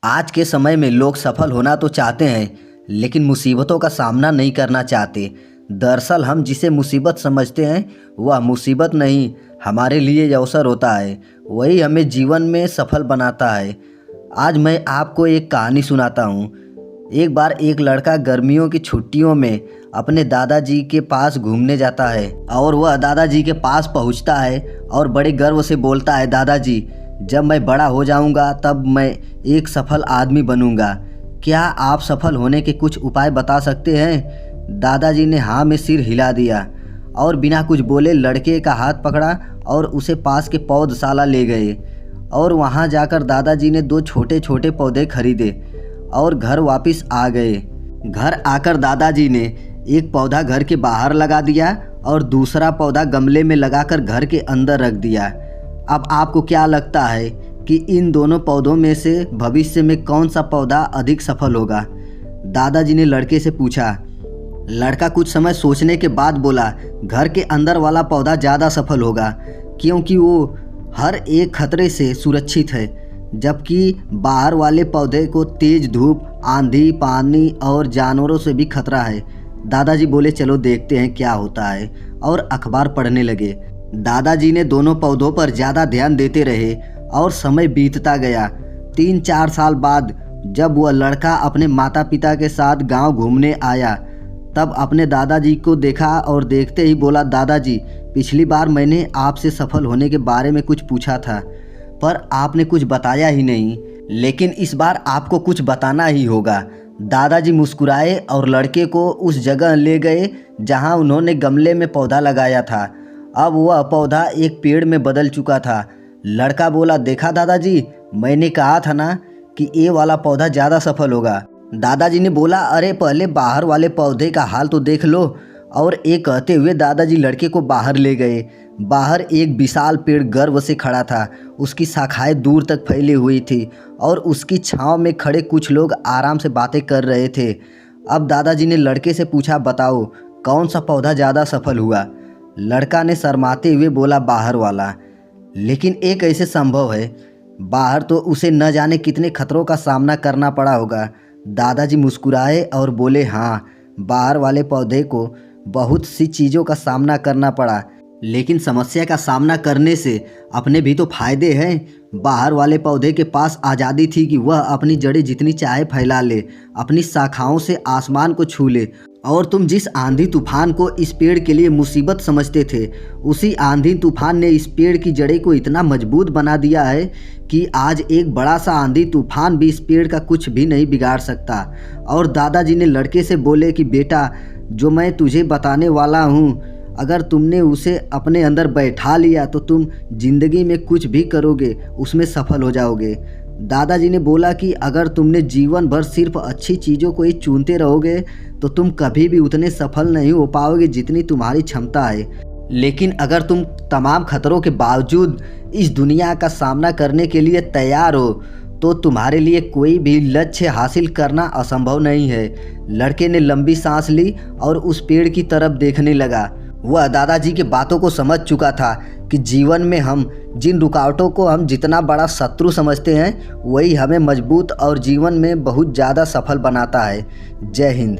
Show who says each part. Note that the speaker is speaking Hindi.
Speaker 1: आज के समय में लोग सफल होना तो चाहते हैं, लेकिन मुसीबतों का सामना नहीं करना चाहते। दरअसल हम जिसे मुसीबत समझते हैं वह मुसीबत नहीं, हमारे लिए अवसर होता है। वही हमें जीवन में सफल बनाता है। आज मैं आपको एक कहानी सुनाता हूँ। एक बार एक लड़का गर्मियों की छुट्टियों में अपने दादाजी के पास घूमने जाता है और वह दादाजी के पास पहुँचता है और बड़े गर्व से बोलता है, दादाजी, जब मैं बड़ा हो जाऊंगा तब मैं एक सफल आदमी बनूंगा। क्या आप सफल होने के कुछ उपाय बता सकते हैं? दादाजी ने हाँ में सिर हिला दिया और बिना कुछ बोले लड़के का हाथ पकड़ा और उसे पास के पौधशाला ले गए। और वहाँ जाकर दादाजी ने 2 छोटे छोटे पौधे खरीदे और घर वापस आ गए। घर आकर दादाजी ने एक पौधा घर के बाहर लगा दिया और दूसरा पौधा गमले में लगाकर घर के अंदर रख दिया। अब आपको क्या लगता है कि इन दोनों पौधों में से भविष्य में कौन सा पौधा अधिक सफल होगा? दादाजी ने लड़के से पूछा। लड़का कुछ समय सोचने के बाद बोला, घर के अंदर वाला पौधा ज़्यादा सफल होगा, क्योंकि वो हर एक खतरे से सुरक्षित है, जबकि बाहर वाले पौधे को तेज धूप, आंधी, पानी और जानवरों से भी खतरा है। दादाजी बोले, चलो देखते हैं क्या होता है, और अखबार पढ़ने लगे। दादाजी ने दोनों पौधों पर ज़्यादा ध्यान देते रहे और समय बीतता गया। 3-4 साल बाद जब वह लड़का अपने माता पिता के साथ गांव घूमने आया, तब अपने दादाजी को देखा और देखते ही बोला, दादाजी, पिछली बार मैंने आपसे सफल होने के बारे में कुछ पूछा था, पर आपने कुछ बताया ही नहीं, लेकिन इस बार आपको कुछ बताना ही होगा। दादाजी मुस्कुराए और लड़के को उस जगह ले गए जहां उन्होंने गमले में पौधा लगाया था। अब वह पौधा एक पेड़ में बदल चुका था। लड़का बोला, देखा दादाजी, मैंने कहा था ना कि ये वाला पौधा ज़्यादा सफल होगा। दादाजी ने बोला, अरे पहले बाहर वाले पौधे का हाल तो देख लो। और ये कहते हुए दादाजी लड़के को बाहर ले गए। बाहर एक विशाल पेड़ गर्व से खड़ा था। उसकी शाखाएं दूर तक फैली हुई थी और उसकी छांव में खड़े कुछ लोग आराम से बातें कर रहे थे। अब दादाजी ने लड़के से पूछा, बताओ कौन सा पौधा ज़्यादा सफल हुआ? लड़का ने शर्माते हुए बोला, बाहर वाला। लेकिन ये कैसे संभव है? बाहर तो उसे न जाने कितने खतरों का सामना करना पड़ा होगा। दादाजी मुस्कुराए और बोले, हाँ, बाहर वाले पौधे को बहुत सी चीज़ों का सामना करना पड़ा, लेकिन समस्या का सामना करने से अपने भी तो फायदे हैं। बाहर वाले पौधे के पास आज़ादी थी कि वह अपनी जड़ें जितनी चाहे फैला ले, अपनी शाखाओं से आसमान को छू ले। और तुम जिस आंधी तूफान को इस पेड़ के लिए मुसीबत समझते थे, उसी आंधी तूफान ने इस पेड़ की जड़ें को इतना मजबूत बना दिया है कि आज एक बड़ा सा आंधी तूफान भी इस पेड़ का कुछ भी नहीं बिगाड़ सकता। और दादाजी ने लड़के से बोले कि बेटा, जो मैं तुझे बताने वाला हूँ, अगर तुमने उसे अपने अंदर बैठा लिया तो तुम जिंदगी में कुछ भी करोगे उसमें सफल हो जाओगे। दादाजी ने बोला कि अगर तुमने जीवन भर सिर्फ अच्छी चीज़ों को ही चुनते रहोगे तो तुम कभी भी उतने सफल नहीं हो पाओगे जितनी तुम्हारी क्षमता है। लेकिन अगर तुम तमाम खतरों के बावजूद इस दुनिया का सामना करने के लिए तैयार हो तो तुम्हारे लिए कोई भी लक्ष्य हासिल करना असंभव नहीं है। लड़के ने लंबी सांस ली और उस पेड़ की तरफ देखने लगा। वह दादाजी की बातों को समझ चुका था कि जीवन में हम जिन रुकावटों को हम जितना बड़ा शत्रु समझते हैं, वही हमें मजबूत और जीवन में बहुत ज़्यादा सफल बनाता है। जय हिंद।